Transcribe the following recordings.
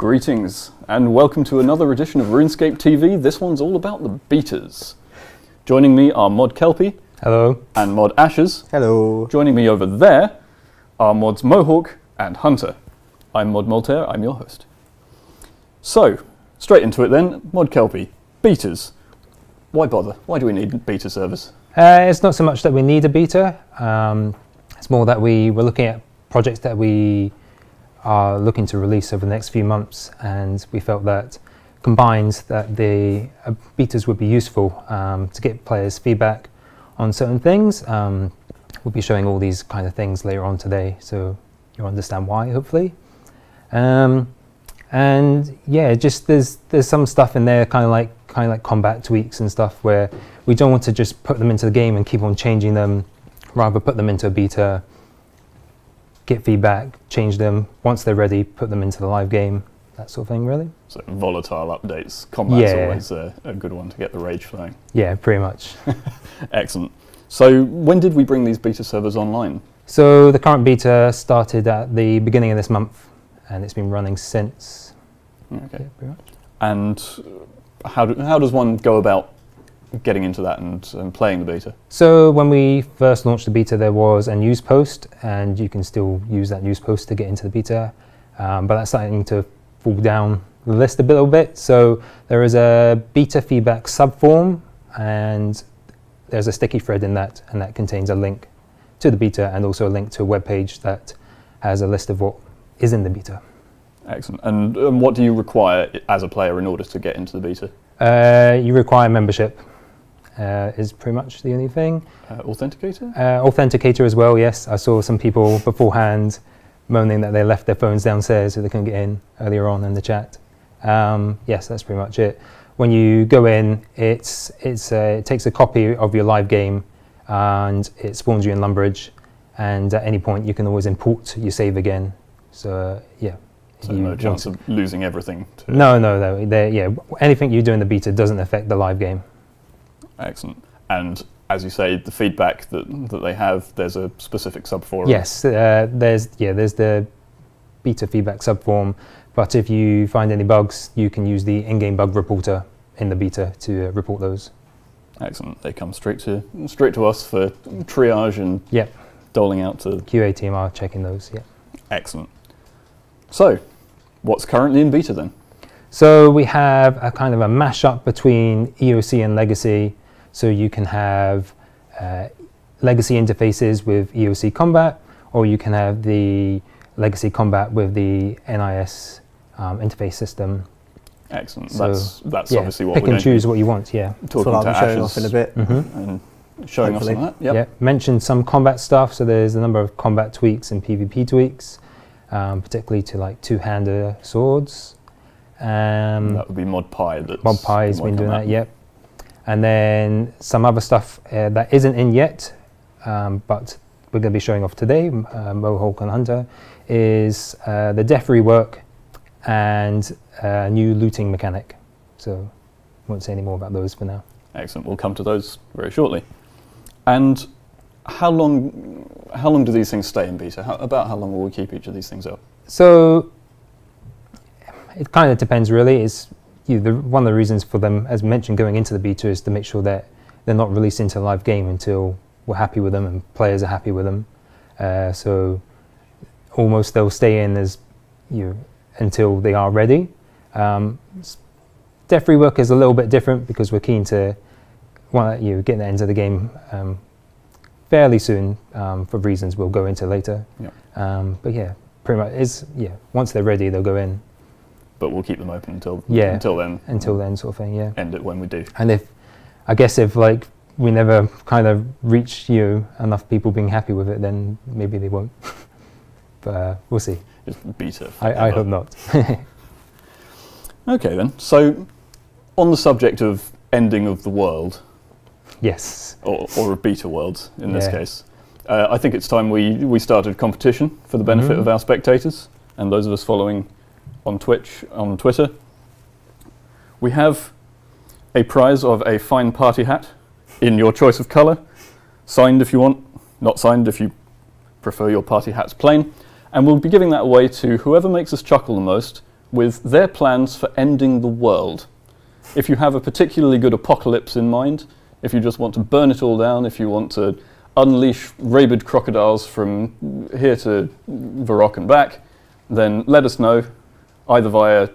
Greetings and welcome to another edition of RuneScape TV. This one's all about the betas. Joining me are Mod Kelpie. Hello. And Mod Ashes. Hello. Joining me over there are Mods Mohawk and Hunter. I'm Mod Moltaire, I'm your host. So, straight into it then, Mod Kelpie, betas. Why bother? Why do we need beta servers? It's not so much that we need a beta, it's more that we were looking at projects that we are looking to release over the next few months, and we felt that combined that the betas would be useful to get players' feedback on certain things. We'll be showing all these kind of things later on today, so you'll understand why, hopefully. And yeah, just there's some stuff in there, kind of like combat tweaks and stuff, where we don't want to just put them into the game and keep on changing them, rather put them into a beta, get feedback, change them, once they're ready, put them into the live game, that sort of thing, really. So volatile updates, combat's always a good one to get the rage flowing. Yeah, pretty much. Excellent. So when did we bring these beta servers online? So the current beta started at the beginning of this month, and it's been running since. Okay. Yeah, pretty much. And how does one go about getting into that and playing the beta? So when we first launched the beta, there was a news post, and you can still use that news post to get into the beta, but that's starting to fall down the list a little bit. So there is a beta feedback subform, and there's a sticky thread in that, and that contains a link to the beta and also a link to a web page that has a list of what is in the beta. Excellent. And what do you require as a player in order to get into the beta? You require membership. Is pretty much the only thing. Authenticator? Authenticator as well, yes. I saw some people beforehand moaning that they left their phones downstairs so they couldn't get in earlier on in the chat. Yes, that's pretty much it. When you go in, it takes a copy of your live game and it spawns you in Lumbridge, and at any point you can always import your save again. So yeah. So no chance of losing everything? No. Yeah, anything you do in the beta doesn't affect the live game. Excellent. And as you say, the feedback that they have, there's a specific subforum. Yes, there's the beta feedback subform, but if you find any bugs, you can use the in-game bug reporter in the beta to report those. Excellent. They come straight to us for triage and doling out to QA team are checking those. Yeah. Excellent. So, what's currently in beta then? So we have a kind of a mashup between EOC and Legacy. So you can have Legacy interfaces with EOC combat, or you can have the Legacy combat with the NIS interface system. Excellent. So that's obviously what pick we're and choose what you want. Yeah. Talking I'll to be showing Ashes off in a bit. And showing off some of that. Yep. Yeah. Mentioned some combat stuff. So there's a number of combat tweaks and PvP tweaks, particularly to like two-hander swords. That would be Mod Pi. Mod Pi has been doing that, yep. And then some other stuff that isn't in yet, but we're going to be showing off today, Mohawk and Hunter, is the death rework and a new looting mechanic. So won't say any more about those for now. Excellent. We'll come to those very shortly. And how long do these things stay in beta? About how long will we keep each of these things up? So it kind of depends, really. One of the reasons for them, as mentioned, going into the beta is to make sure that they're not released into a live game until we're happy with them and players are happy with them. So almost they'll stay in as until they are ready. Death rework is a little bit different because we're keen to get that into the game fairly soon for reasons we'll go into later. Yep. But yeah, pretty much once they're ready, they'll go in. But we'll keep them open until then. Until then, sort of thing. Yeah. End it when we do. And if like we never kind of reach enough people being happy with it, then maybe they won't. But we'll see. Just beta. I hope not. Okay then. So, on the subject of ending of the world. Yes. Or a beta world in this case. I think it's time we started competition for the benefit of our spectators and those of us following on Twitch, on Twitter. We have a prize of a fine party hat in your choice of colour, signed if you want, not signed if you prefer your party hats plain, and we'll be giving that away to whoever makes us chuckle the most with their plans for ending the world. If you have a particularly good apocalypse in mind, if you just want to burn it all down, if you want to unleash rabid crocodiles from here to Varrock and back, then let us know either via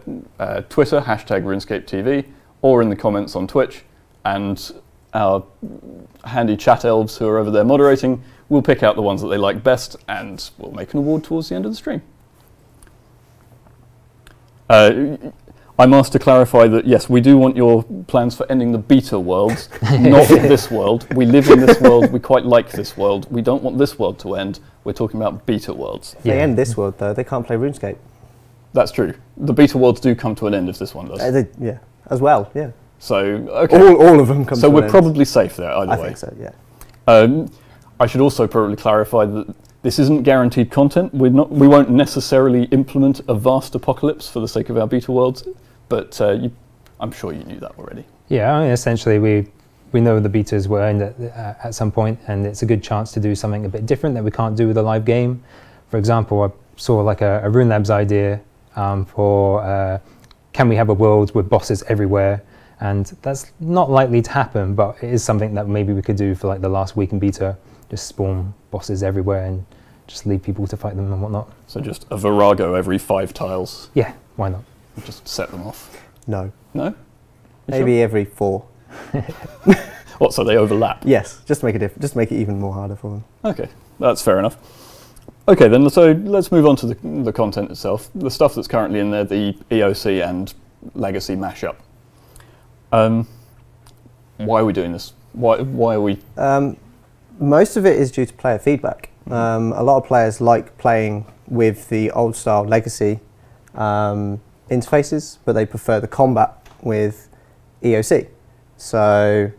Twitter, #RuneScapeTV, or in the comments on Twitch, and our handy chat elves who are over there moderating will pick out the ones that they like best, and we'll make an award towards the end of the stream. I'm asked to clarify that, yes, we do want your plans for ending the beta worlds, not this world. We live in this world, we quite like this world. We don't want this world to end, we're talking about beta worlds. If they end this world, though, they can't play RuneScape. That's true. The beta worlds do come to an end if this one does. Yeah, as well, yeah. So, okay. All of them come to an end. So we're probably safe there, either way. I think so, yeah. I should also probably clarify that this isn't guaranteed content. We won't necessarily implement a vast apocalypse for the sake of our beta worlds, but I'm sure you knew that already. Yeah, I mean, essentially we know the betas will end at some point, and it's a good chance to do something a bit different that we can't do with a live game. For example, I saw like a Rune Labs idea for can we have a world with bosses everywhere? And that's not likely to happen, but it is something that maybe we could do for like the last week in beta. Just spawn bosses everywhere and just leave people to fight them and whatnot. So just a Virago every 5 tiles? Yeah, why not? Just set them off? No. No? You Maybe sure? every 4. What, so they overlap? Yes, just make it even more harder for them. Okay, that's fair enough. Okay then, so let's move on to the content itself. The stuff that's currently in there, the EOC and Legacy mashup. Why are we doing this? Why are we... Most of it is due to player feedback. A lot of players like playing with the old style Legacy interfaces, but they prefer the combat with EOC. So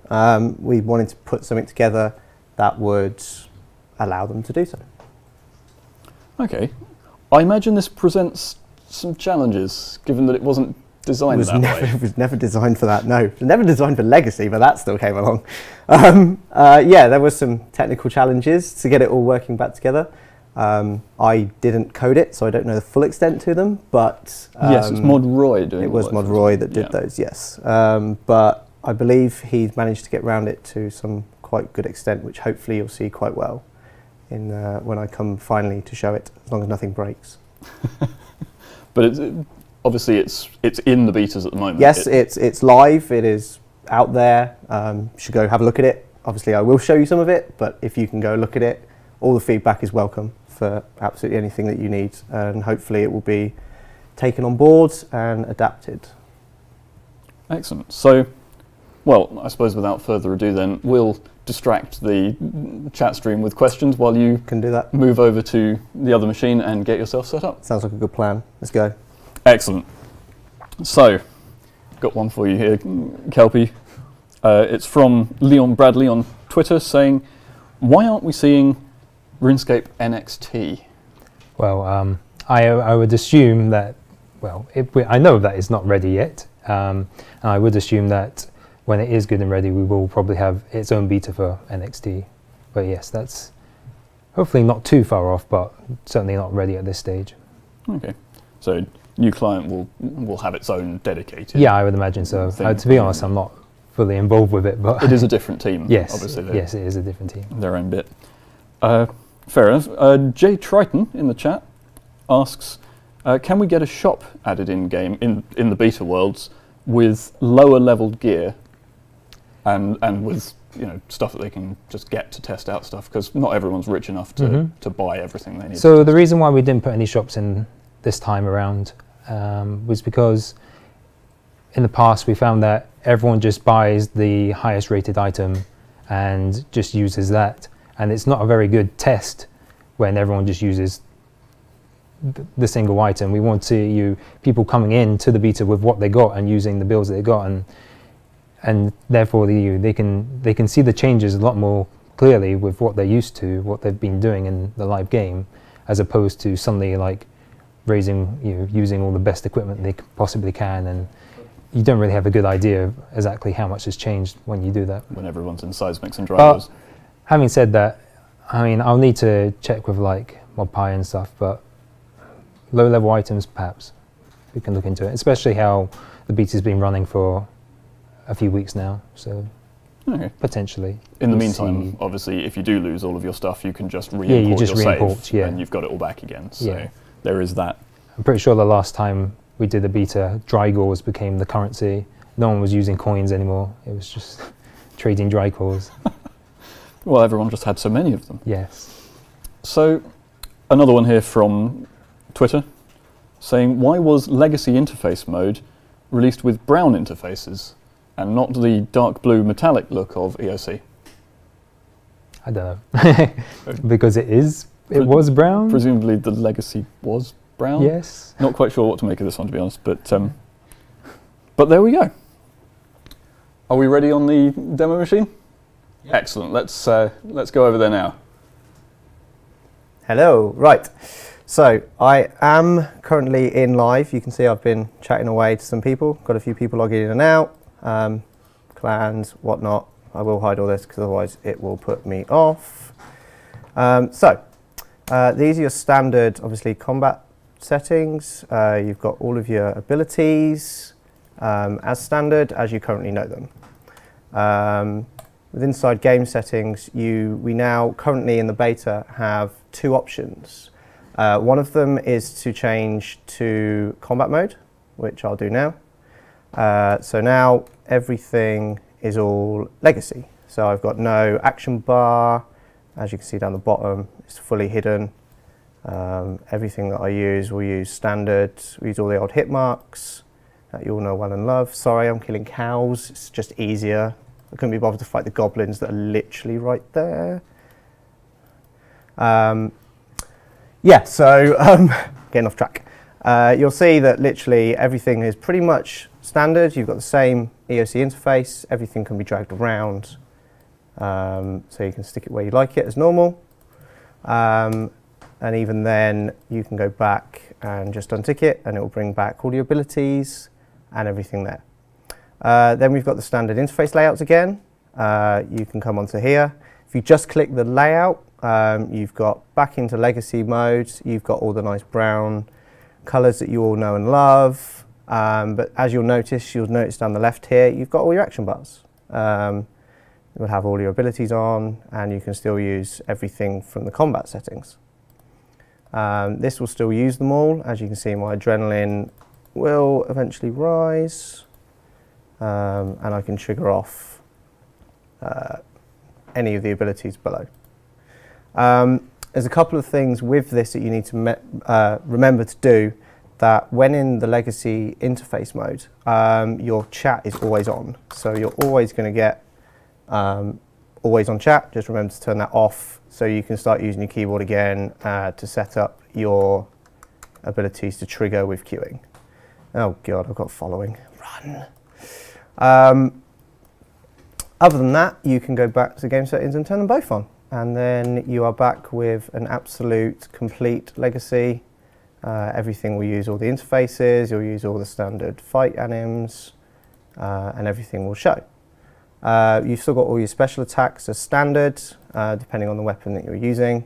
we wanted to put something together that would allow them to do so. Okay. I imagine this presents some challenges, given that it wasn't designed that way. It was never designed for that, no. It was never designed for Legacy, but that still came along. Yeah, there were some technical challenges to get it all working back together. I didn't code it, so I don't know the full extent to them, but... yes, it's Mod Roy doing it. It was Mod Roy that did those, yes. But I believe he's managed to get around it to some quite good extent, which hopefully you'll see quite well in when I come finally to show it, as long as nothing breaks. But obviously it's in the betas at the moment. Yes, it's live, it is out there. You should go have a look at it. Obviously I will show you some of it, but if you can go look at it, all the feedback is welcome for absolutely anything that you need, and hopefully it will be taken on board and adapted. Excellent. So, well, I suppose without further ado then, we'll distract the chat stream with questions while you can do that. Move over to the other machine and get yourself set up. Sounds like a good plan. Let's go. Excellent. So, got one for you here, Kelpie. It's from Leon Bradley on Twitter saying, why aren't we seeing RuneScape NXT? Well, I would assume that, well, I know that it's not ready yet, and I would assume that when it is good and ready, we will probably have its own beta for NXT. But yes, that's hopefully not too far off, but certainly not ready at this stage. Okay, so new client will have its own dedicated. Yeah, I would imagine so. To be honest, I'm not fully involved with it, but it is a different team. Yes, obviously. Yes, it is a different team. Their own bit. Fair enough. Jay Triton in the chat asks, can we get a shop added in game in the beta worlds with lower leveled gear and with stuff that they can just get to test out stuff, because not everyone's rich enough to buy everything they need. So the reason why we didn't put any shops in this time around was because in the past we found that everyone just buys the highest rated item and just uses that, and it's not a very good test when everyone just uses the single item. We want people coming in to the beta with what they got and using the builds that they got, and therefore they can see the changes a lot more clearly with what they're used to, what they've been doing in the live game, as opposed to suddenly like using all the best equipment they possibly can, and you don't really have a good idea of exactly how much has changed when you do that. When everyone's in seismics and drivers. Having said that, I mean, I'll need to check with like ModPy and stuff, but low level items perhaps. we can look into it, especially how the beta's been running for a few weeks now, so potentially. In the meantime, obviously, if you do lose all of your stuff, you can just re-import you just your re-import, save, and you've got it all back again. So there is that. I'm pretty sure the last time we did the beta, dry gauze became the currency. No one was using coins anymore. It was just trading dry gauze. Well, everyone just had so many of them. Yes. So another one here from Twitter saying, why was legacy interface mode released with brown interfaces and not the dark blue metallic look of EOC? I don't know. Because it was brown? Presumably the legacy was brown? Yes. Not quite sure what to make of this one, to be honest, but there we go. Are we ready on the demo machine? Yep. Excellent. Let's go over there now. Hello. Right. So I am currently in live. You can see I've been chatting away to some people. Got a few people logging in and out, clans, whatnot. I will hide all this because otherwise it will put me off. These are your standard, obviously, combat settings. You've got all of your abilities as standard as you currently know them. With inside game settings, we now currently in the beta have two options. One of them is to change to combat mode, which I'll do now. So now everything is all legacy. So I've got no action bar. As you can see down the bottom, it's fully hidden. Everything that I use, we'll use standard. We use all the old hit marks that you all know well and love. Sorry, I'm killing cows. It's just easier. I couldn't be bothered to fight the goblins that are literally right there. Getting off track. You'll see that literally everything is pretty much standard. You've got the same EOC interface. Everything can be dragged around. So you can stick it where you like it as normal. And even then, you can go back and just untick it, and it will bring back all your abilities and everything there. Then we've got the standard interface layouts again. You can come onto here. If you just click the layout, you've got back into legacy mode. You've got all the nice brown colors that you all know and love. But as you'll notice down the left here, you've got all your action bars. You'll have all your abilities on, and you can still use everything from the combat settings. This will still use them all. As you can see, my adrenaline will eventually rise. And I can trigger off any of the abilities below. There's a couple of things with this that you need to remember to do, that when in the legacy interface mode, your chat is always on. So you're always going to get always on chat. Just remember to turn that off so you can start using your keyboard again to set up your abilities to trigger with queuing. Oh God, I've got following. Run. Other than that, you can go back to game settings and turn them both on, and then you are back with an absolute complete legacy. Everything will use all the interfaces, you'll use all the standard fight anims, and everything will show. You've still got all your special attacks as standard, depending on the weapon that you're using.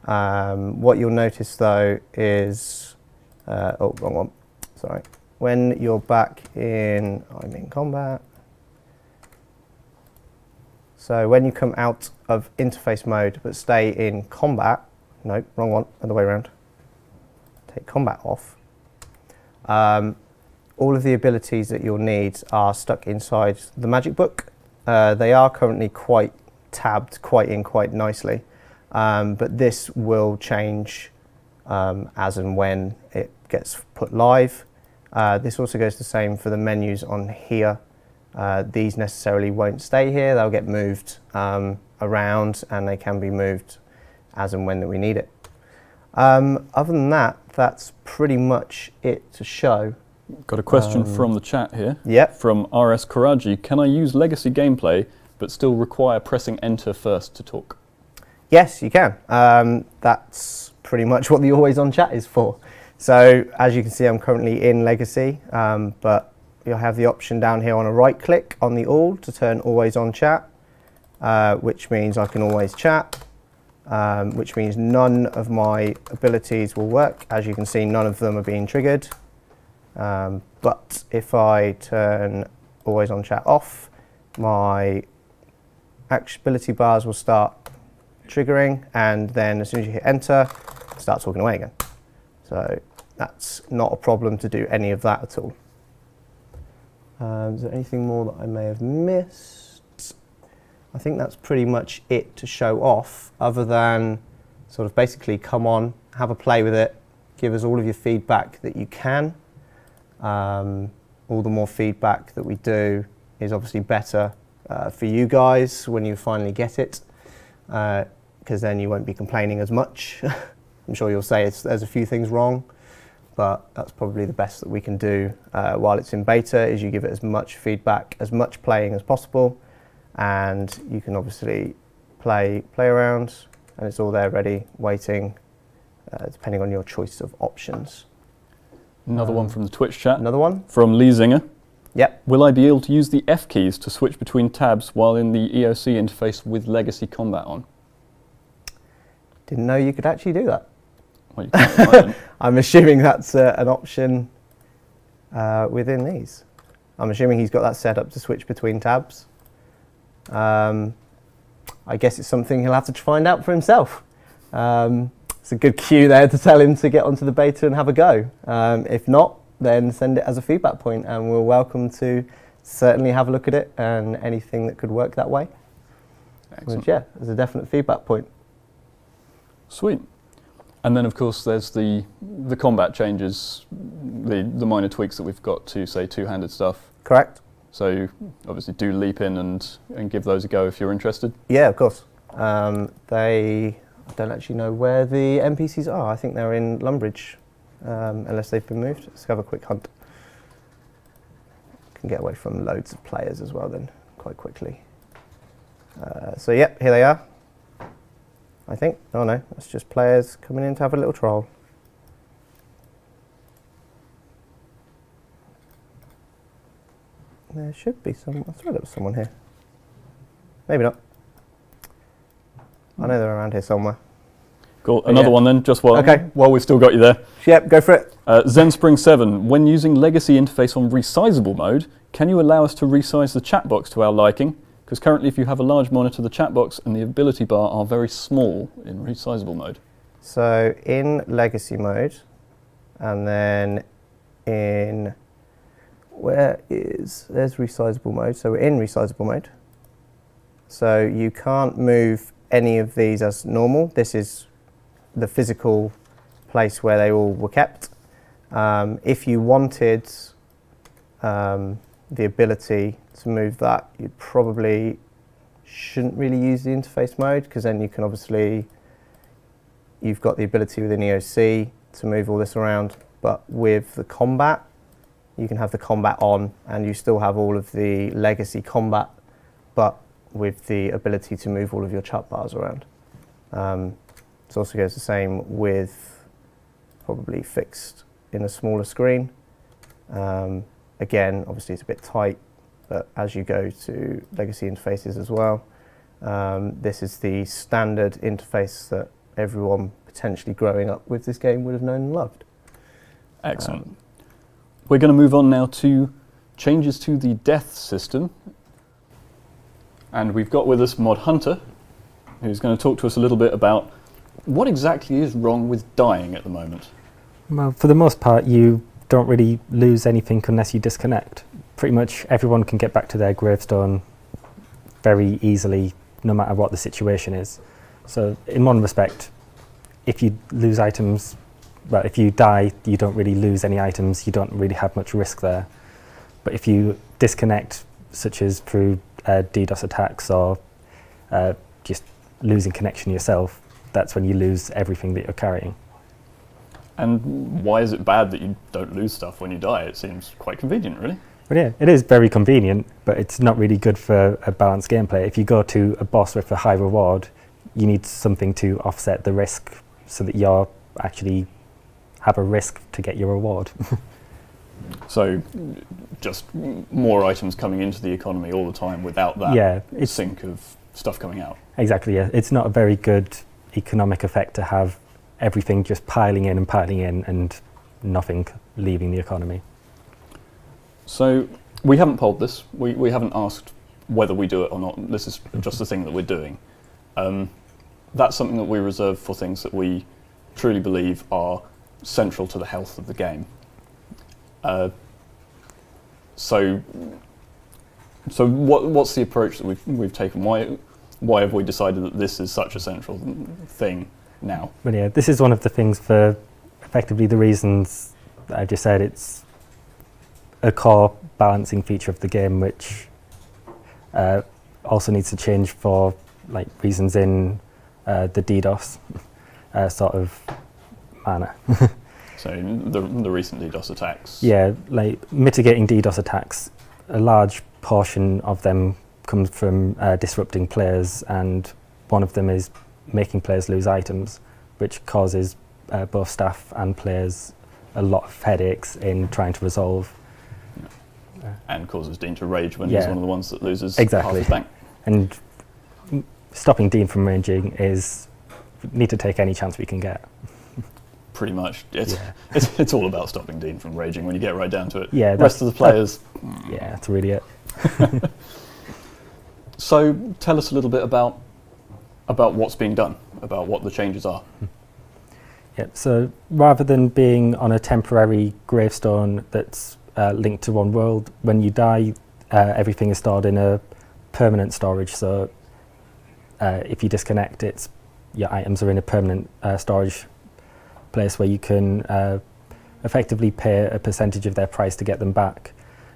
What you'll notice though is, oh, wrong one, sorry. When you're back in, I'm in combat. So when you come out of interface mode but stay in combat, no, wrong one, other way around. Take combat off. All of the abilities that you'll need are stuck inside the magic book. They are currently quite tabbed, quite nicely, but this will change as and when it gets put live. This also goes the same for the menus on here. These necessarily won't stay here, they'll get moved around, and they can be moved as and when that we need it. Other than that, that's pretty much it to show. Got a question from the chat here. Yep. From RS Karaji. Can I use legacy gameplay but still require pressing enter first to talk? Yes, you can. That's pretty much what the always on chat is for. So as you can see, I'm currently in legacy, but you'll have the option down here on a right click on the all to turn always on chat, which means I can always chat, which means none of my abilities will work. As you can see, none of them are being triggered. But if I turn always on chat off, my accessibility bars will start triggering, and then as soon as you hit enter, it starts talking away again. So that's not a problem to do any of that at all. Is there anything more that I may have missed? I think that's pretty much it to show off, other than sort of basically come on, have a play with it, give us all of your feedback that you can. All the more feedback that we do is obviously better for you guys when you finally get it, because then you won't be complaining as much. I'm sure you'll say there's a few things wrong, but that's probably the best that we can do while it's in beta, is you give it as much feedback, as much playing as possible, and you can obviously play around, and it's all there ready, waiting, depending on your choice of options. Another one from the Twitch chat. Another one? From Lee Zinger. Yep. Will I be able to use the F keys to switch between tabs while in the EOC interface with legacy combat on? Didn't know you could actually do that. Well, you can't at the moment. I'm assuming that's an option within these. I'm assuming he's got that set up to switch between tabs. I guess it's something he'll have to find out for himself. It's a good cue there to tell him to get onto the beta and have a go. If not, then send it as a feedback point, and we're welcome to certainly have a look at it and anything that could work that way. Excellent. Which, yeah, is a definite feedback point. Sweet. And then, of course, there's the combat changes, the minor tweaks that we've got to, say, two-handed stuff. Correct. So, obviously, do leap in and give those a go if you're interested. Yeah, of course. I don't actually know where the NPCs are. I think they're in Lumbridge, unless they've been moved. Let's have a quick hunt. Can get away from loads of players as well then, quite quickly. So, yep, here they are. I think. Oh no, that's just players coming in to have a little troll. There should be some. I thought there was someone here. Maybe not. I know they're around here somewhere. Cool. Another one then, just while we've still got you there. Yep, go for it. Zenspring7, when using legacy interface on resizable mode, can you allow us to resize the chat box to our liking? Because currently if you have a large monitor, the chat box and the ability bar are very small in resizable mode. So in legacy mode, and then in, there's resizable mode. So we're in resizable mode. So you can't move any of these as normal. This is the physical place where they all were kept. If you wanted the ability to move that, you probably shouldn't really use the interface mode, because then you can obviously, you've got the ability within EOC to move all this around, but with the combat, you can have the combat on and you still have all of the legacy combat, but with the ability to move all of your chat bars around. It also goes the same with probably fixed in a smaller screen. Again, obviously it's a bit tight, but as you go to legacy interfaces as well, this is the standard interface that everyone potentially growing up with this game would have known and loved. Excellent. We're going to move on now to changes to the death system. And we've got with us Mod Hunter, who's going to talk to us a little bit about what exactly is wrong with dying at the moment. Well, for the most part, you don't really lose anything unless you disconnect. Pretty much everyone can get back to their gravestone very easily, no matter what the situation is. So in one respect, if you lose items, well, if you die, you don't really lose any items, you don't really have much risk there. But if you disconnect, such as through DDoS attacks or just losing connection yourself, that's when you lose everything that you're carrying. And why is it bad that you don't lose stuff when you die? It seems quite convenient, really. But yeah, it is very convenient, but it's not really good for a balanced gameplay. If you go to a boss with a high reward, you need something to offset the risk so that you're actually have a risk to get your reward. So just more items coming into the economy all the time without that sink of stuff coming out. Exactly, yeah. It's not a very good economic effect to have everything just piling in and nothing leaving the economy. So we haven't polled this. We haven't asked whether we do it or not. This is just the thing that we're doing. That's something that we reserve for things that we truly believe are central to the health of the game. So what's the approach that we've taken? Why have we decided that this is such a central thing now? Well, yeah, this is one of the things for effectively the reasons that I've just said. It's a core balancing feature of the game, which also needs to change for like reasons in the DDoS sort of manner. So the recent DDoS attacks. Yeah, like mitigating DDoS attacks, a large portion of them comes from disrupting players, and one of them is making players lose items, which causes both staff and players a lot of headaches in trying to resolve. And causes Dean to rage when he's one of the ones that loses exactly. half his bank. And stopping Dean from raging is, we need to take any chance we can get. Pretty much. It's all about stopping Dean from raging when you get right down to it. Yeah, the rest of the players... Yeah, that's really it. So tell us a little bit about what's being done, about what the changes are. Yeah, so rather than being on a temporary gravestone that's linked to one world, when you die, everything is stored in a permanent storage. So if you disconnect, your items are in a permanent storage place where you can effectively pay a percentage of their price to get them back.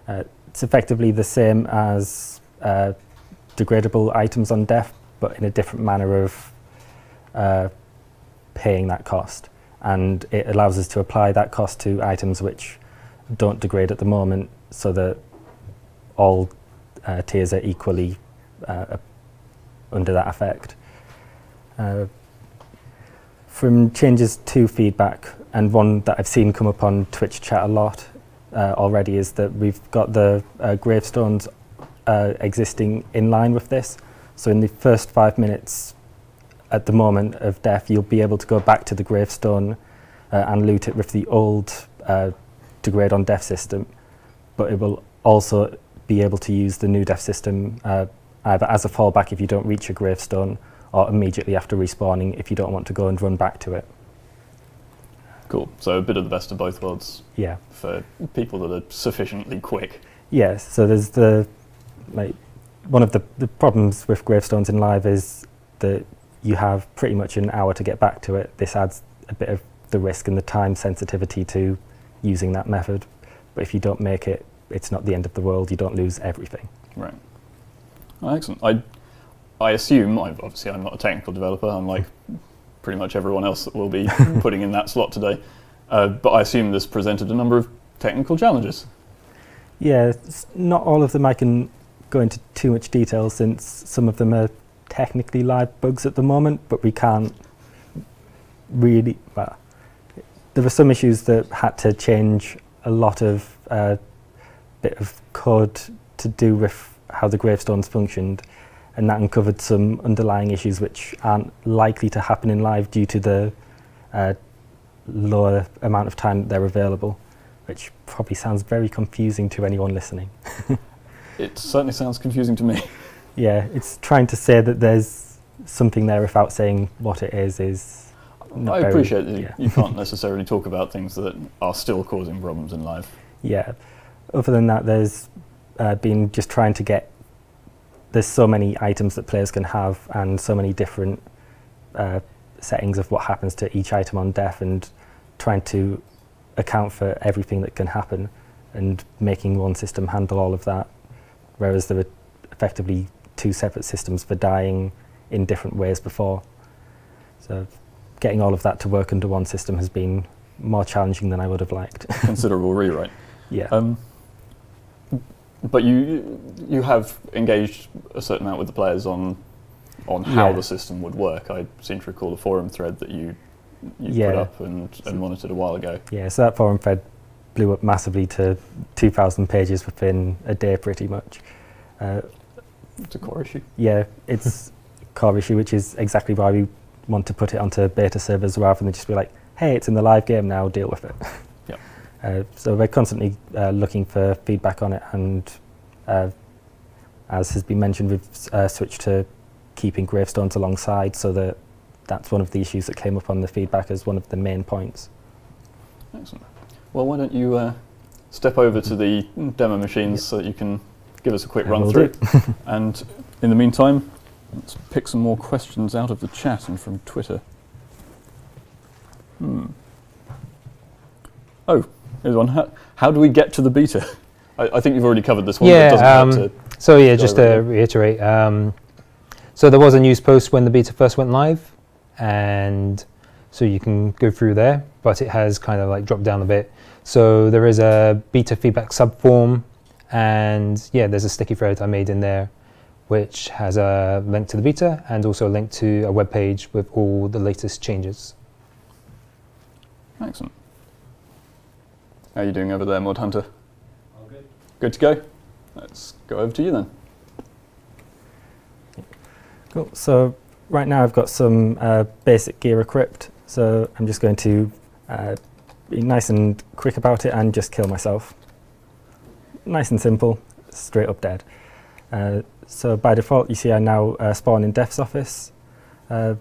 It's effectively the same as degradable items on death, but in a different manner of paying that cost. And it allows us to apply that cost to items which don't degrade at the moment, so that all tiers are equally under that effect. From changes to feedback, and one that I've seen come up on Twitch chat a lot already, is that we've got the gravestones existing in line with this. So in the first 5 minutes at the moment of death, you'll be able to go back to the gravestone and loot it with the old degrade on death system, but it will also be able to use the new death system either as a fallback if you don't reach a gravestone, or immediately after respawning if you don't want to go and run back to it. Cool. So a bit of the best of both worlds. Yeah. For people that are sufficiently quick. Yes. So there's one of the problems with gravestones in live is that you have pretty much an hour to get back to it. This adds a bit of the risk and the time sensitivity to using that method. But if you don't make it, it's not the end of the world. You don't lose everything. Right. Oh, excellent. I assume, obviously I'm not a technical developer, unlike pretty much everyone else that will be putting in that slot today, but I assume this presented a number of technical challenges. Yeah, not all of them I can go into too much detail, since some of them are technically live bugs at the moment, but we can't really... Well, there were some issues that had to change a lot of bit of code to do with how the gravestones functioned, and that uncovered some underlying issues which aren't likely to happen in live due to the lower amount of time that they're available, which probably sounds very confusing to anyone listening. It certainly sounds confusing to me. Yeah, it's trying to say that there's something there without saying what it is not I very, appreciate that you can't necessarily talk about things that are still causing problems in live. Yeah. Other than that, there's been just trying to get... There's so many items that players can have, and so many different settings of what happens to each item on death, and trying to account for everything that can happen, and making one system handle all of that, whereas there were effectively two separate systems for dying in different ways before. So getting all of that to work under one system has been more challenging than I would have liked. Considerable rewrite. Yeah. But you have engaged a certain amount with the players on how the system would work. I seem to recall a forum thread that you put up and monitored a while ago. Yeah, so that forum thread blew up massively to 2,000 pages within a day, pretty much. It's a core issue. Yeah, it's a core issue, which is exactly why we want to put it onto beta servers rather than just be like, hey, it's in the live game now, deal with it. Yeah. So we're constantly looking for feedback on it, and as has been mentioned, we've switched to keeping gravestones alongside, so that that's one of the issues that came up on the feedback as one of the main points. Excellent. Well, why don't you step over to the demo machines so that you can give us a quick run through. And in the meantime, let's pick some more questions out of the chat and from Twitter. Oh, here's one. How do we get to the beta? I think you've already covered this one. Yeah, but it doesn't hurt to so yeah, just to reiterate, so there was a news post when the beta first went live, and so you can go through there, but it has kind of like dropped down a bit. So there is a beta feedback subform, and yeah, there's a sticky thread I made in there, which has a link to the beta and also a link to a web page with all the latest changes. Excellent. How are you doing over there, Mod Hunter? All good. Good to go? Let's go over to you then. Cool. So right now I've got some basic gear equipped, so I'm just going to be nice and quick about it and just kill myself. Nice and simple, straight up dead. So by default you see I now spawn in Death's office. I've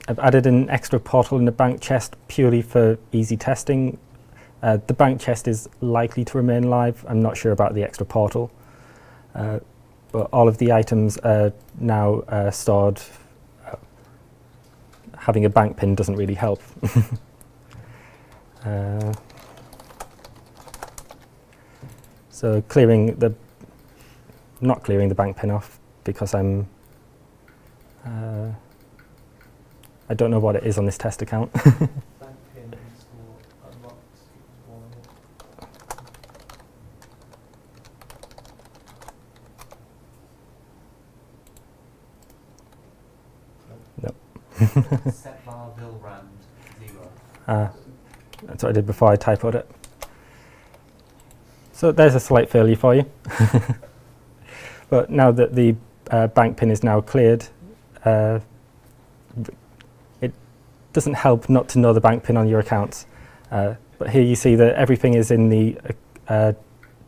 added an extra portal in the bank chest purely for easy testing. The bank chest is likely to remain live. I'm not sure about the extra portal. But all of the items are now stored. Having a bank pin doesn't really help. So not clearing the bank pin off because I don't know what it is on this test account. Set bar vil rand 0. That's what I did before I typoed it. So there's a slight failure for you. But now that the bank pin is now cleared, it doesn't help not to know the bank pin on your account. But here you see that everything is in the Devs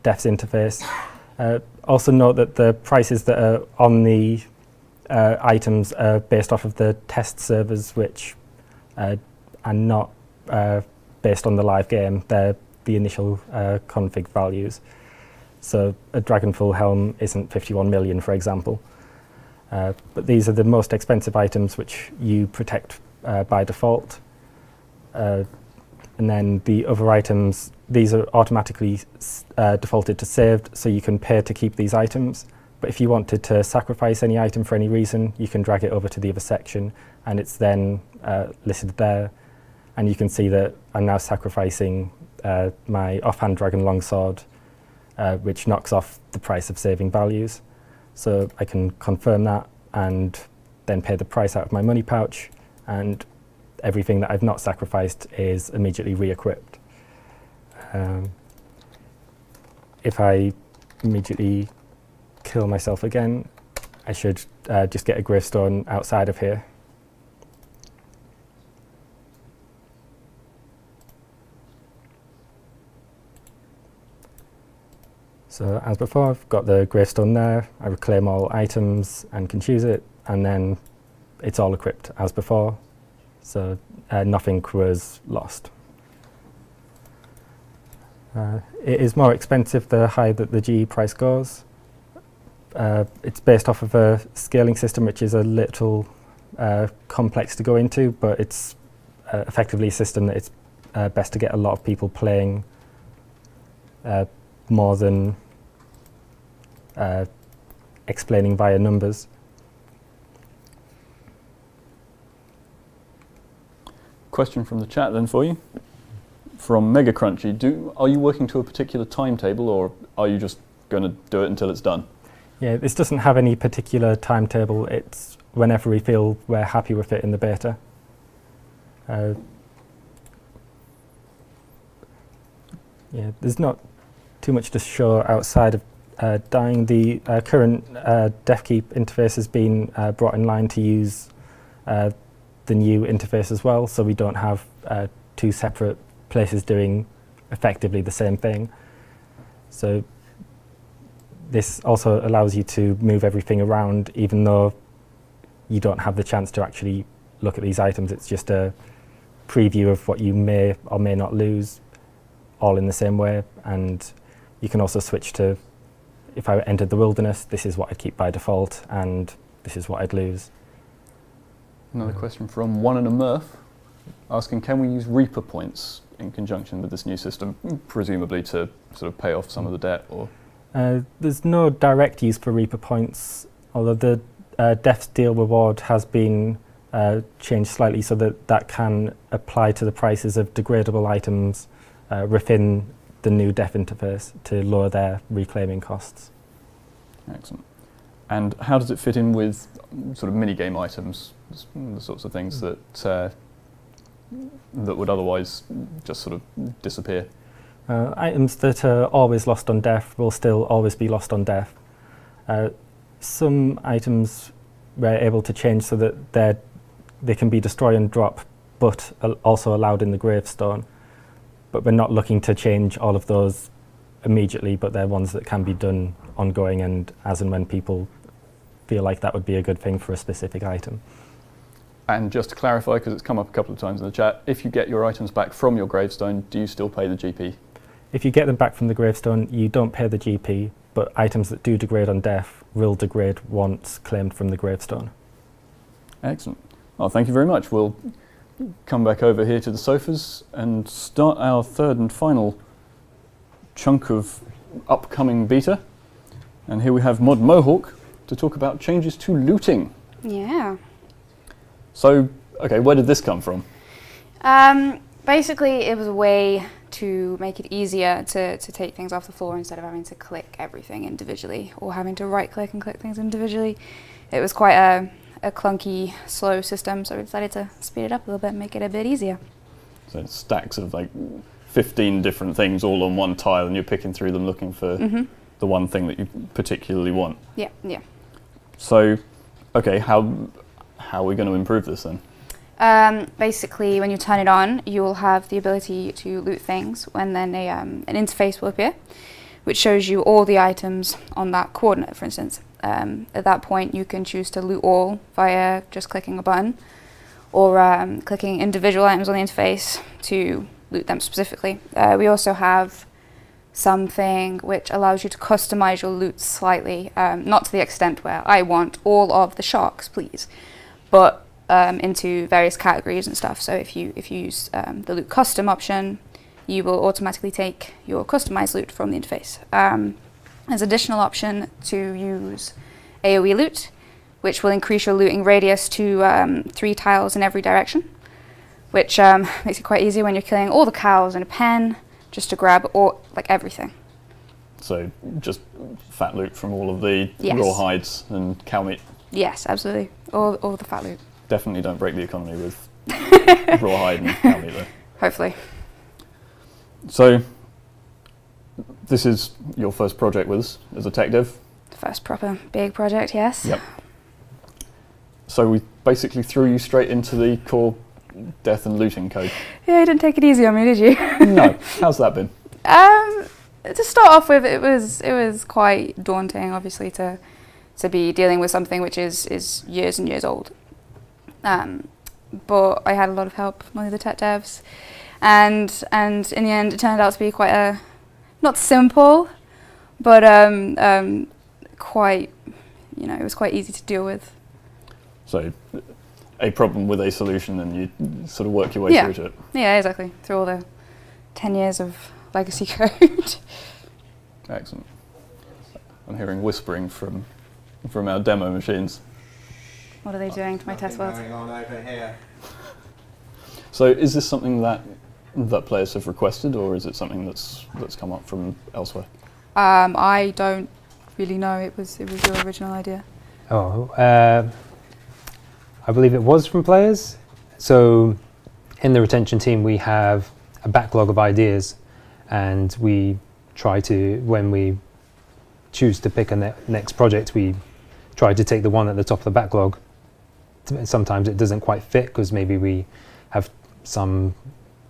interface. Also note that the prices that are on the items are based off of the test servers, which are not based on the live game. They're the initial config values. So a Dragonfall helm isn't 51 million, for example. But these are the most expensive items which you protect by default. And then the other items, these are automatically defaulted to saved, so you can pay to keep these items. But if you wanted to sacrifice any item for any reason, you can drag it over to the other section, and it's then listed there. And you can see that I'm now sacrificing my offhand dragon longsword, which knocks off the price of saving values. So I can confirm that and then pay the price out of my money pouch, and everything that I've not sacrificed is immediately re-equipped. If I immediately kill myself again, I should just get a gravestone outside of here. So as before, I've got the gravestone there. I reclaim all items and can choose it, and then it's all equipped as before. So nothing was lost. It is more expensive the higher that the GE price goes. It's based off of a scaling system which is a little complex to go into, but it's effectively a system that it's best to get a lot of people playing more than explaining via numbers. Question from the chat then for you. From Mega Crunchy, are you working to a particular timetable, or are you just going to do it until it's done? Yeah, this doesn't have any particular timetable. It's whenever we feel we're happy with it in the beta. Yeah, there's not too much to show outside of dying. The current DevKeep interface has been brought in line to use the new interface as well, so we don't have two separate places doing effectively the same thing. So this also allows you to move everything around, even though you don't have the chance to actually look at these items. It's just a preview of what you may or may not lose, all in the same way. And you can also switch to, if I entered the wilderness, this is what I'd keep by default, and this is what I'd lose. Another question from One and a Murph, asking, can we use Reaper points in conjunction with this new system, presumably to sort of pay off some of the debt? Or there's no direct use for Reaper points, although the Death's Deal reward has been changed slightly so that that can apply to the prices of degradable items within the new Death interface to lower their reclaiming costs. Excellent. And how does it fit in with sort of mini-game items, the sorts of things that that would otherwise just sort of disappear? Items that are always lost on death will still always be lost on death. Some items we're able to change so that they can be destroy and drop, but also allowed in the gravestone. But we're not looking to change all of those immediately, but they're ones that can be done ongoing and as and when people feel like that would be a good thing for a specific item. And just to clarify, because it's come up a couple of times in the chat, if you get your items back from your gravestone, do you still pay the GP? If you get them back from the gravestone, you don't pay the GP, but items that do degrade on death will degrade once claimed from the gravestone. Excellent. Well, thank you very much. We'll come back over here to the sofas and start our third and final chunk of upcoming beta. And here we have Mod Mohawk to talk about changes to looting. Yeah. So, okay, where did this come from? Basically, it was a way to make it easier to take things off the floor instead of having to click everything individually or having to right-click and click things individually. It was quite a clunky, slow system, so we decided to speed it up a little bit and make it a bit easier. So it's stacks of like 15 different things all on one tile, and you're picking through them looking for the one thing that you particularly want. Yeah, yeah. So, okay, how are we going to improve this then? Basically, when you turn it on, you will have the ability to loot things, and then an interface will appear, which shows you all the items on that coordinate, for instance. At that point, you can choose to loot all via just clicking a button, or clicking individual items on the interface to loot them specifically. We also have something which allows you to customize your loot slightly, not to the extent where I want all of the sharks, please, but into various categories and stuff. So if you use the loot custom option, you will automatically take your customized loot from the interface. There's an additional option to use AoE loot, which will increase your looting radius to 3 tiles in every direction, which makes it quite easy when you're killing all the cows in a pen, just to grab like everything. So just fat loot from all of the raw hides and cow meat. Yes, absolutely. All the fat loot. Definitely don't break the economy with raw hide and cow meat though. Hopefully. So this is your first project with us as a tech dev? First proper big project, yes. Yep. So we basically threw you straight into the core death and looting code. Yeah, you didn't take it easy on me, did you? No. How's that been? To start off with, it was quite daunting, obviously, to be dealing with something which is years and years old. But I had a lot of help from one of the tech devs, and in the end, it turned out to be quite a not simple, but quite, it was quite easy to deal with. So a problem with a solution, and you sort of work your way through to it. Yeah, exactly. Through all the 10 years of legacy code. Excellent. I'm hearing whispering from our demo machines. What are they doing to my test world? Going on over here. So is this something that players have requested, or is it something that's come up from elsewhere? I don't really know. It was your original idea. Oh, I believe it was from players. So in the retention team, we have a backlog of ideas, and we try to, when we choose to pick a next project, we try to take the one at the top of the backlog. Sometimes it doesn't quite fit because maybe we have some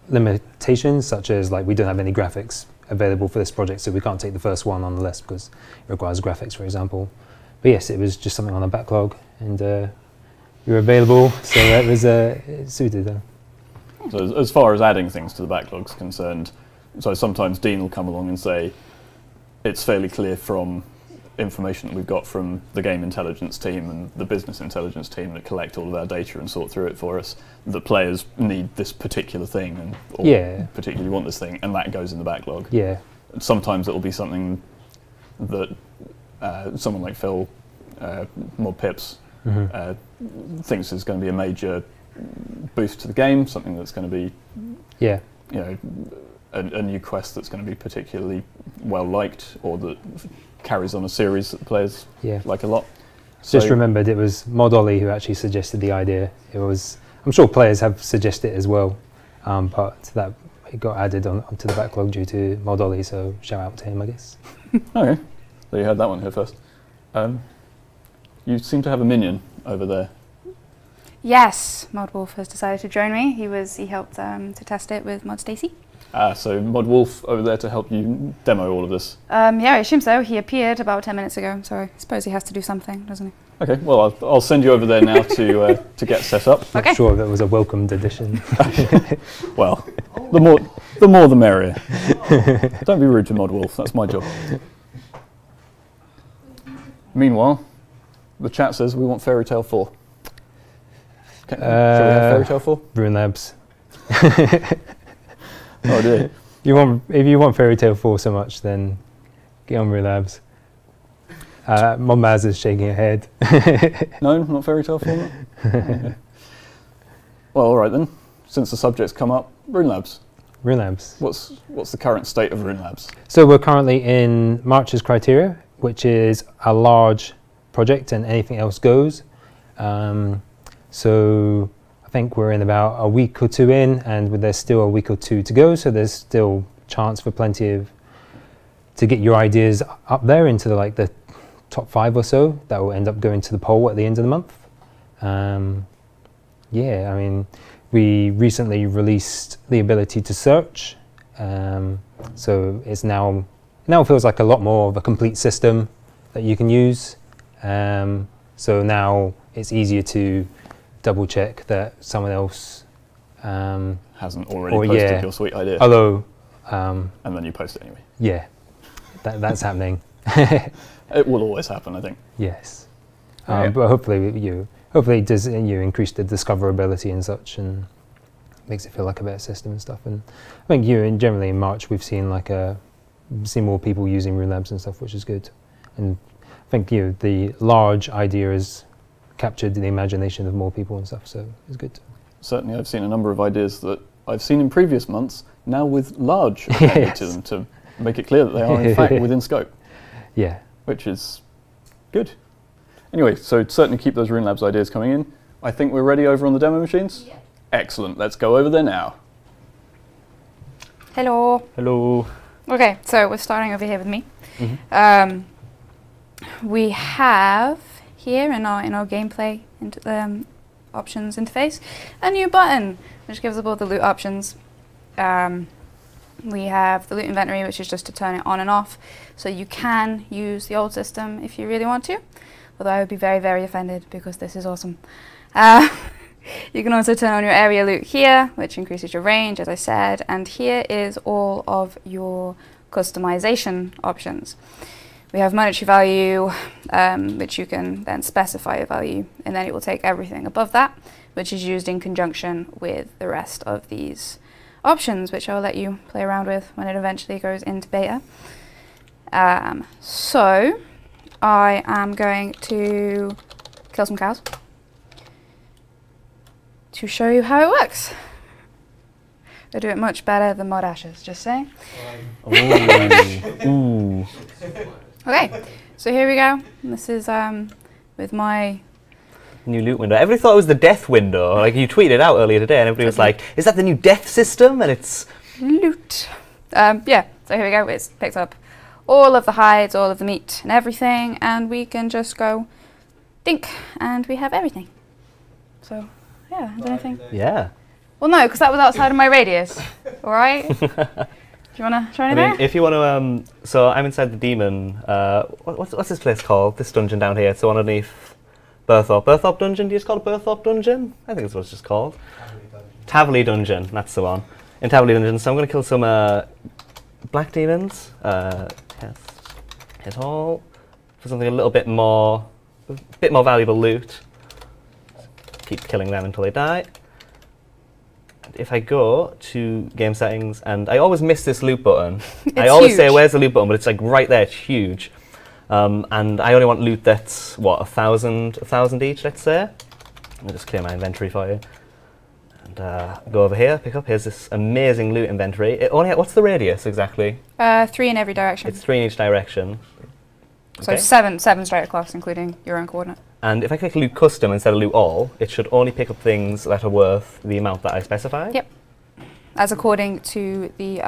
limitations, such as like we don't have any graphics available for this project, so we can't take the first one on the list because it requires graphics, for example. But yes, it was just something on the backlog, and you're available, so it was it suited them. So as far as adding things to the backlog's concerned, so sometimes Dean will come along and say, it's fairly clear from information that we've got from the game intelligence team and the business intelligence team that collect all of our data and sort through it for us, that players need this particular thing and or particularly want this thing, and that goes in the backlog. Yeah. Sometimes it will be something that someone like Phil, Mod Pips, thinks is going to be a major boost to the game, something that's going to be, you know, a new quest that's going to be particularly well liked, or that carries on a series that the players like a lot. Just remembered it was Mod Ollie who actually suggested the idea. It was, I'm sure players have suggested it as well, but that it got added onto the backlog due to Mod Ollie, so shout out to him, I guess. Okay, so you heard that one here first. You seem to have a minion over there. Yes, Mod Wolf has decided to join me. He helped to test it with Mod Stacy. So Mod Wolf over there to help you demo all of this. Yeah, I assume so. He appeared about 10 minutes ago, so I suppose he has to do something, doesn't he? Okay, well I'll send you over there now to get set up. Okay. Not sure if it was a welcomed addition. Well, the more the merrier. Don't be rude to Mod Wolf. That's my job. Meanwhile, the chat says we want Fairy Tale 4. Okay, shall we have Fairy Tale 4? Rune Labs. Oh dear. If you want Fairy Tale 4 so much, then get on Rune Labs. Mon Maz is shaking her head. No, not Fairy Tale 4? Okay. Well, all right then. Since the subject's come up, Rune Labs. Rune Labs. What's the current state of Rune Labs? So we're currently in March's criteria, which is a large project and anything else goes. So I think we're in about a week or two in, and there's still a week or two to go, so there's still chance for to get your ideas up there into the top 5 or so that will end up going to the poll at the end of the month. Yeah, I mean, we recently released the ability to search, so it's now feels like a lot more of a complete system that you can use. So now it's easier to double check that someone else hasn't already posted your sweet idea. Although, and then you post it anyway. Yeah, that's happening. It will always happen, I think. Yes, but hopefully it does increase the discoverability and such, and makes it feel like a better system and stuff. And I think generally in March we've seen more people using Rune Labs and stuff, which is good. And I think the large idea has captured the imagination of more people and stuff, so it's good. Certainly, I've seen a number of ideas that I've seen in previous months, now with large appended to them to make it clear that they are in fact within scope. Yeah. Which is good. Anyway, so certainly keep those Rune Labs ideas coming in. I think we're ready over on the demo machines? Yeah. Excellent, let's go over there now. Hello. Hello. Okay, so we're starting over here with me. We have here in our gameplay options interface a new button which gives us all the loot options. We have the loot inventory, which is just to turn it on and off, so you can use the old system if you really want to, although I would be very, very offended because this is awesome. You can also turn on your area loot here, which increases your range, as I said, and here is all of your customization options. We have monetary value, which you can then specify a value, and then it will take everything above that, which is used in conjunction with the rest of these options, which I'll let you play around with when it eventually goes into beta. So I am going to kill some cows to show you how it works. They do it much better than Mod Ashes, just saying. Ooh. Okay, so here we go. This is with my new loot window. Everybody thought it was the death window. Like, you tweeted it out earlier today, and everybody was like, "Is that the new death system?" And it's loot. Yeah. So here we go. It's picked up all of the hides, all of the meat, and everything, and we can just go dink, and we have everything. So yeah, is anything? Yeah. Well, no, because that was outside of my radius. All right. Do you want to try I anything? mean, if you want to, so I'm inside the demon. What's this place called? This dungeon down here. So underneath Berthorpe. Berthorpe Dungeon. Do you just call it Berthorpe Dungeon? I think that's what it's just called. Taverley Dungeon. That's the one. In Taverley Dungeon. So I'm going to kill some black demons. Test hit all for something a little bit more valuable loot. Keep killing them until they die. If I go to game settings, and I always miss this loot button. I always say, where's the loot button? But it's like right there, it's huge. And I only want loot that's, what, 1,000 each, let's say. Let me just clear my inventory for you. And go over here, pick up, here's this amazing loot inventory. It only, what's the radius exactly? 3 in every direction. It's 3 in each direction. So Okay. 7 straight across, including your own coordinate. And if I click loot custom instead of loot all, it should only pick up things that are worth the amount that I specified. Yep. As according to the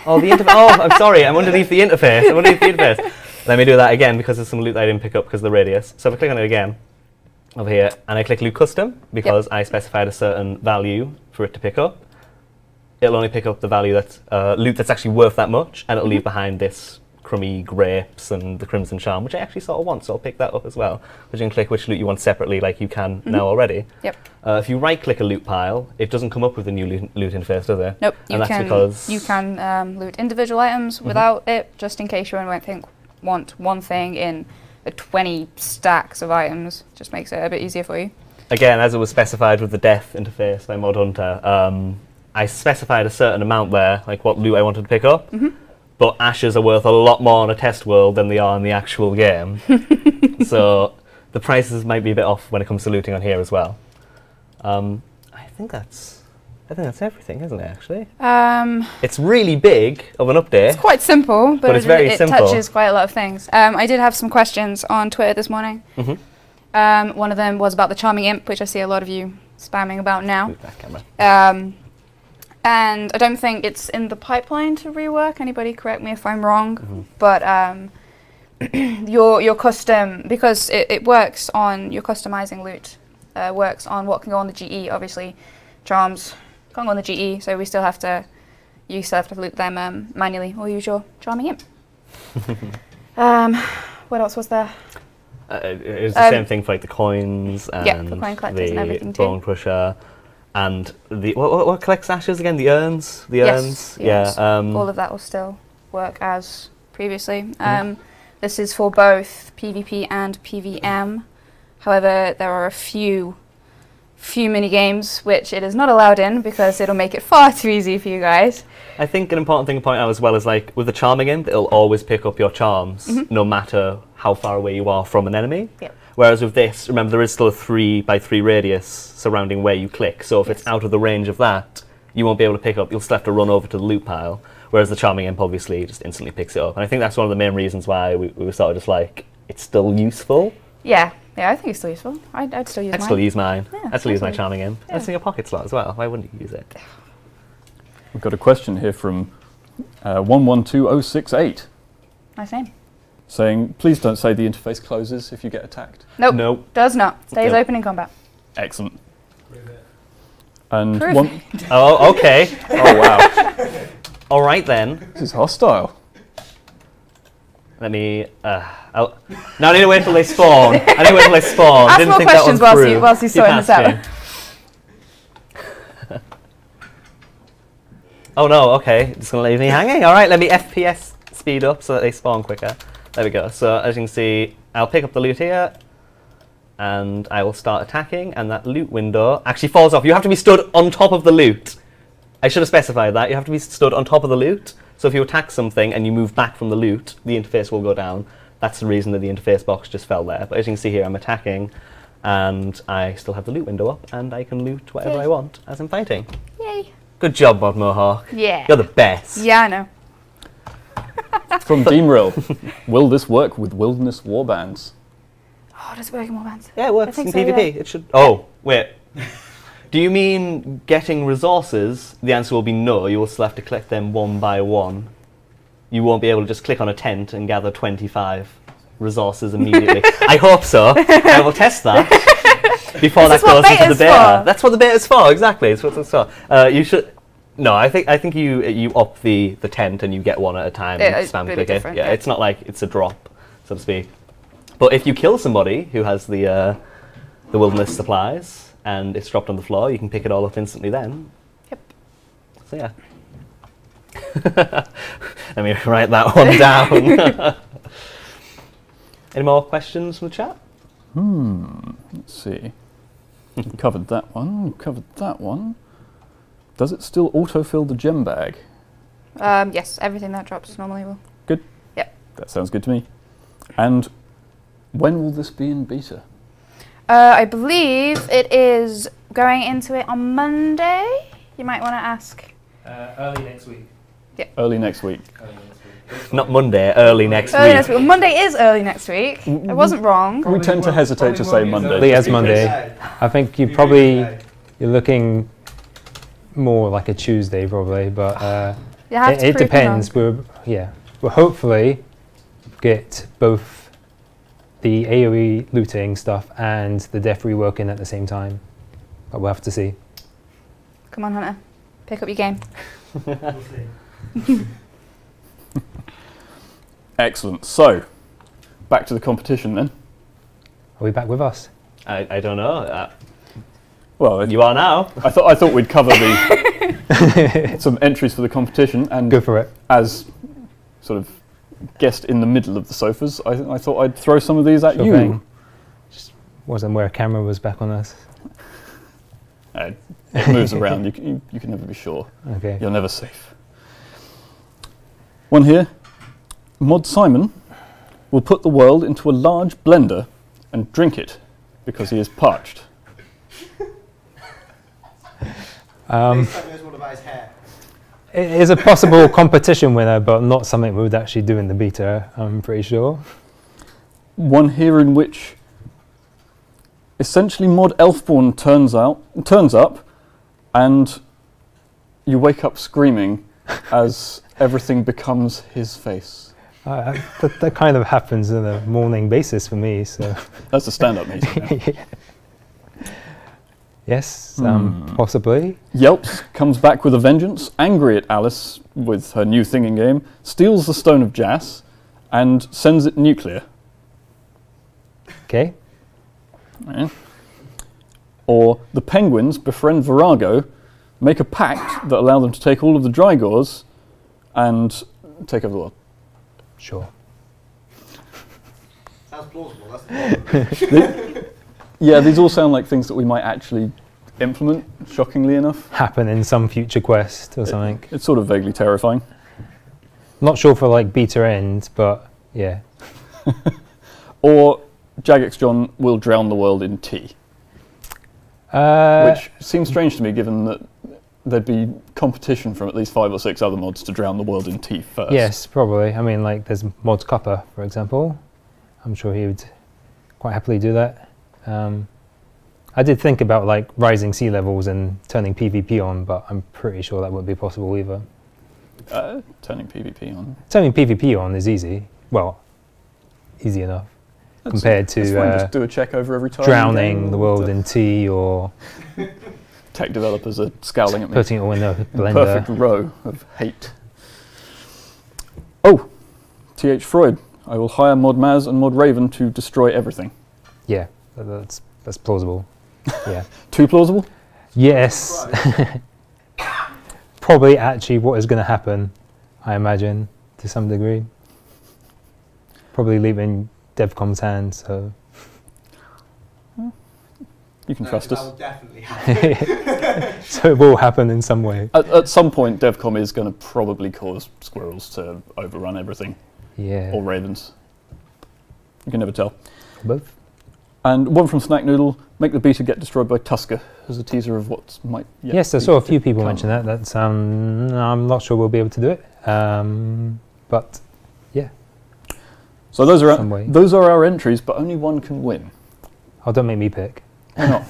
Oh, the interface. Oh, I'm sorry. I'm underneath the interface. I'm underneath the interface. Let me do that again because there's some loot that I didn't pick up because of the radius. So if I click on it again, over here, and I click loot custom because I specified a certain value for it to pick up, it'll only pick up the value that's loot that's actually worth that much, and it'll leave behind this crummy grapes and the crimson charm, which I actually sort of want, so I'll pick that up as well. But you can click which loot you want separately, like you can now already. Yep. If you right-click a loot pile, it doesn't come up with a new loot interface, does it? Nope. And that's because you can loot individual items without it, just in case you want one thing in the 20 stacks of items. Just makes it a bit easier for you. Again, as it was specified with the death interface by Mod Hunter, I specified a certain amount there, like what loot I wanted to pick up. But ashes are worth a lot more in a test world than they are in the actual game. So the prices might be a bit off when it comes to looting on here as well. I think that's everything, isn't it, actually? It's really big of an update. It's quite simple, but it's very simple. It touches quite a lot of things. I did have some questions on Twitter this morning. One of them was about the Charming Imp, which I see a lot of you spamming about now. Move that camera. And I don't think it's in the pipeline to rework. Anybody correct me if I'm wrong. But your custom, because it works on your customizing loot, works on what can go on the GE. Obviously, charms can't go on the GE, so you still have to loot them manually, or use your Charming Imp. What else was there? It's the same thing for like the coins and the coin collectors and everything the too. bone crusher. And the what collects ashes again? The urns. The urns. Yes. Yeah. All of that will still work as previously. This is for both PvP and PvM. However, there are a few mini games which it is not allowed in because it'll make it far too easy for you guys. I think an important thing to point out as well is like with the Charming Imp, it'll always pick up your charms no matter how far away you are from an enemy. Yep. Whereas with this, remember there is still a 3x3 radius surrounding where you click. So if it's out of the range of that, you won't be able to pick up. You'll still have to run over to the loot pile. Whereas the Charming Imp obviously just instantly picks it up. And I think that's one of the main reasons why we were sort of just like, it's still useful. Yeah, I think it's still useful. I'd still use mine. I'd still use mine. Yeah, I'd still use my absolutely. Charming Imp. Yeah. It's in your pocket slot as well. Why wouldn't you use it? We've got a question here from 112068 Nice name. saying, please don't say the interface closes if you get attacked. Nope. Nope. Does not. Stays Nope. open in combat. Excellent. And Prove one, Oh, okay. oh wow, All right then. this is hostile. Let me. No, I need to wait till they spawn. I need to wait till they spawn. Ask Didn't more think that questions one whilst through. whilst he's sorting this out. asking. Oh no, okay. Just gonna leave me hanging. Alright, let me FPS speed up so that they spawn quicker. There we go. So as you can see, I'll pick up the loot here and I will start attacking, and that loot window actually falls off. You have to be stood on top of the loot. I should have specified that. You have to be stood on top of the loot. So if you attack something and you move back from the loot, the interface will go down. That's the reason that the interface box just fell there. But as you can see here, I'm attacking and I still have the loot window up and I can loot whatever I want as I'm fighting. Yay. Good job, Mod Mohawk. Yeah. You're the best. Yeah, I know. From Deemrill, will this work with Wilderness Warbands? Oh, does it work in more bands? Yeah, it works I in think so, PvP. yeah. It should. Oh, wait. Do you mean getting resources? The answer will be no. You will still have to collect them one by one. You won't be able to just click on a tent and gather 25 resources immediately. I hope so. I will test that. before This that is what goes into the beta's beta. for. That's what the beta's for, exactly. It's what it's for. You should. No, I think you up the tent and you get one at a time Yeah, and it's spam really click it. different, Yeah, yeah. it's not like it's a drop, so to speak. But if you kill somebody who has the wilderness supplies and it's dropped on the floor, you can pick it all up instantly then. Yep. So yeah. Let me write that one down. Any more questions from the chat? Let's see. We've covered that one. We've covered that one. Does it still autofill the gem bag? Yes, everything that drops normally will. Good. Yep. That sounds good to me. And when will this be in beta? I believe it is going into it on Monday. You might want to ask. Early next week. Early next week. Not Monday, early next Early week. next week. Well, Monday is early next week. I wasn't wrong. We tend to hesitate to say Monday. Probably as Monday. I think you're looking more like a Tuesday probably, but You have to it prove me depends. We'll hopefully get both the AoE looting stuff and the death reworking at the same time, but we'll have to see. wrong. Come on, Hunter. Pick up your game. Excellent. So, back to the competition then. Are we back with us? I don't know. Well, You are now. I thought we'd cover the some entries for the competition, and Go for it. as sort of guest in the middle of the sofas, I thought I'd throw some of these at Sure you. thing. Just wasn't where a camera was back on us. It moves around. You can never be sure. Okay. You're never safe. One here. Mod Simon will put the world into a large blender and drink it because he is parched. It is a possible competition winner, but not something we would actually do in the beta, I'm pretty sure. One here in which essentially Mod Elfborn turns up and you wake up screaming as everything becomes his face. That kind of happens on a morning basis for me, so... That's a stand-up meeting. Yeah. Yes, possibly. Yelps comes back with a vengeance, angry at Alice with her new thinging game, steals the Stone of Jas, and sends it nuclear. Okay. Yeah. Or the Penguins befriend Virago, make a pact that allow them to take all of the Drygors and take over the world. Sure. Sounds plausible, that's the problem. Yeah, these all sound like things that we might actually implement, shockingly enough. Happen in some future quest or something. It's sort of vaguely terrifying. Not sure for like beta end, but yeah. Or Jagex John will drown the world in tea. Which seems strange to me, given that there'd be competition from at least 5 or 6 other mods to drown the world in tea first. Yes, probably. I mean, like there's Mods Copper, for example. I'm sure he would quite happily do that. I did think about like rising sea levels and turning PvP on, but I'm pretty sure that wouldn't be possible either. Turning PvP on. Turning PvP on is easy. Well, easy enough compared That's fine, to just do a check over every time. drowning the world in tea or Tech developers are scowling at me. putting it all in a blender. Perfect row of hate. Oh, TH Freud. I will hire Mod Maz and Mod Raven to destroy everything. Yeah, that's plausible. Yeah. Too plausible? Yes. Probably actually what is going to happen, I imagine, to some degree. Probably leaving DevCom's hands, so... You can trust us. That will definitely happen. So it will happen in some way. At some point, DevCom is going to probably cause squirrels to overrun everything. Yeah. Or ravens. You can never tell. Both. And one from Snack Noodle, make the beta get destroyed by Tusker, as a teaser of what might yet Yes, I be saw a to few people come. mention that. That's I'm not sure we'll be able to do it. But yeah. So those Some way. are our entries, but only one can win. Oh, don't make me pick. Why not?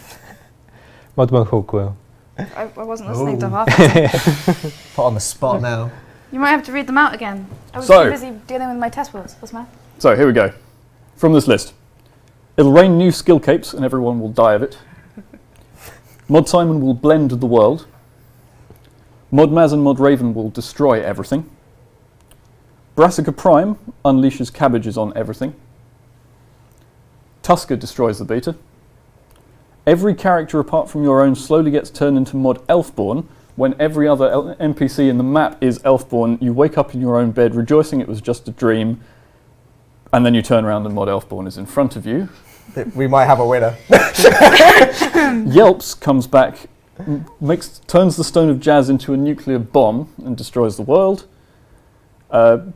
Modmo Hawk will. I wasn't listening to half. Put on the spot now. You might have to read them out again. I was So- too busy dealing with my test words. What's my? So here we go. From this list. It'll rain new skill capes and everyone will die of it. Mod Simon will blend the world. Mod Maz and Mod Raven will destroy everything. Brassica Prime unleashes cabbages on everything. Tusker destroys the beta. Every character apart from your own slowly gets turned into Mod Elfborn. When every other NPC in the map is Elfborn, you wake up in your own bed rejoicing it was just a dream, and then you turn around and Mod Elfborn is in front of you. We might have a winner. Yelps comes back, turns the Stone of Jazz into a nuclear bomb and destroys the world.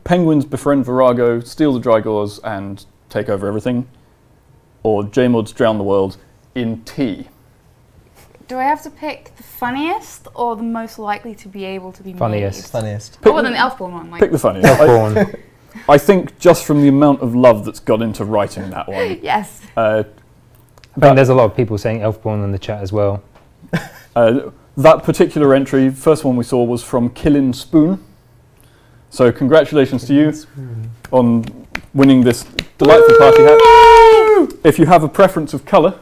Penguins befriend Virago, steal the Drygores and take over everything. Or J-Mods drown the world in tea. Do I have to pick the funniest or the most likely to be able to be Funniest. made? Funniest. Other than the Elfborn one. Like Pick the funniest. Elfborn. I think just from the amount of love that's gone into writing that one. yes. I think there's a lot of people saying Elfborn in the chat as well. That particular entry, first one we saw, was from Killin Spoon. So congratulations to you on winning this delightful party hat. If you have a preference of colour,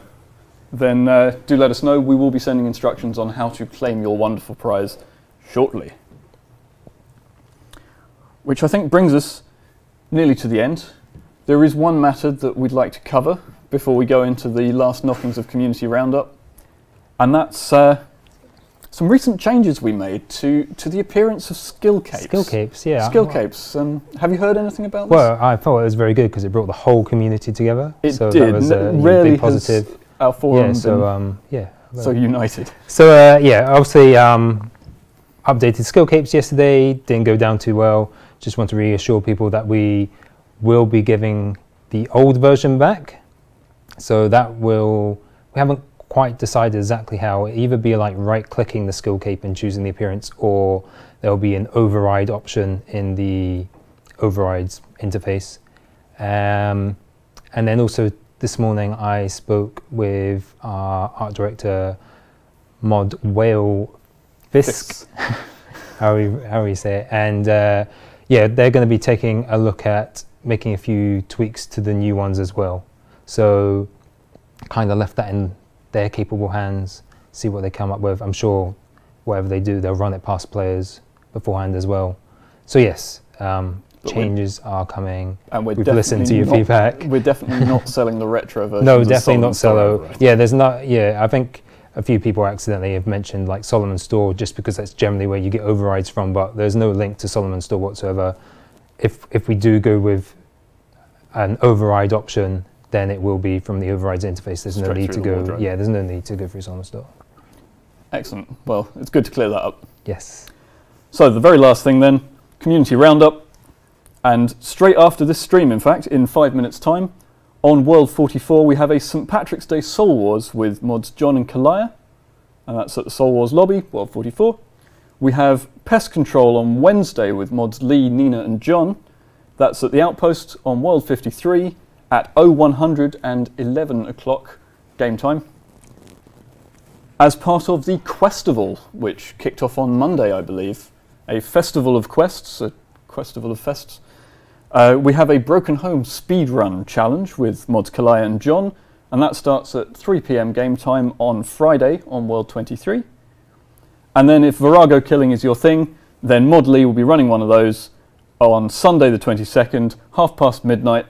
then do let us know. We will be sending instructions on how to claim your wonderful prize shortly. Which I think brings us nearly to the end. There is one matter that we'd like to cover before we go into the last knockings of Community Roundup, and that's some recent changes we made to the appearance of skill capes. Skill capes, yeah. Skill capes. Have you heard anything about this? Well, I thought it was very good because it brought the whole community together. It so did. That was a Rarely big positive. has our forum yeah. so united. So yeah, obviously updated skill capes yesterday. Didn't go down too well. Just want to reassure people that we will be giving the old version back. So that we haven't quite decided exactly how. It'll either be like right-clicking the skill cape and choosing the appearance, or there'll be an override option in the overrides interface. And then also this morning I spoke with our art director, Mod Whale Fisk, how we say it, and yeah, they're going to be taking a look at making a few tweaks to the new ones as well. So kind of left that in their capable hands, see what they come up with. I'm sure whatever they do, they'll run it past players beforehand as well. So yes, changes are coming. And we've listened to your feedback. We're definitely not selling the retro version. No, definitely not solo. Right? Yeah, there's not. Yeah, I think a few people accidentally have mentioned like Solomon Store, just because that's generally where you get overrides from, but there's no link to Solomon Store whatsoever. If we do go with an override option, then it will be from the overrides interface. There's no need to go. Yeah, there's no need to go through Solomon Store. Excellent. Well, it's good to clear that up. Yes. So the very last thing then, Community Roundup, and straight after this stream, in fact, in 5 minutes' time, on World 44, we have a St. Patrick's Day Soul Wars with mods John and Kalaya, and that's at the Soul Wars lobby, World 44. We have Pest Control on Wednesday with mods Lee, Nina and John. That's at the Outpost on World 53 at 0100 and 11 o'clock game time. As part of the Questival, which kicked off on Monday, I believe, a festival of quests, a Questival of fests, we have a Broken Home speedrun challenge with mods Kalaya and John, and that starts at 3 PM game time on Friday on World 23. And then if Virago killing is your thing, then Mod Lee will be running one of those on Sunday the 22nd, midnight,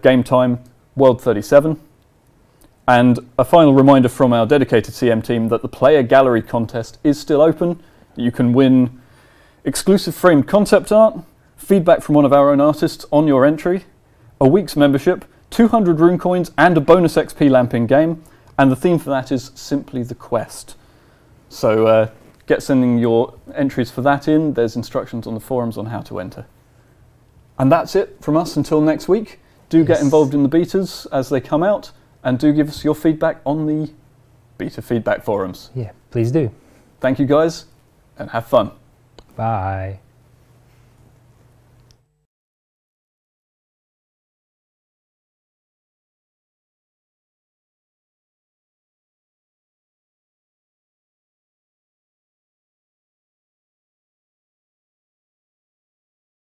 game time, World 37. And a final reminder from our dedicated CM team that the player gallery contest is still open. You can win exclusive framed concept art, feedback from one of our own artists on your entry, a week's membership, 200 rune coins and a bonus XP lamp in game, and the theme for that is simply the quest. So get sending your entries for that in. There's instructions on the forums on how to enter. And that's it from us until next week. Do get involved in the betas as they come out, and do give us your feedback on the beta feedback forums. Yeah, please do. Thank you guys, and have fun. Bye.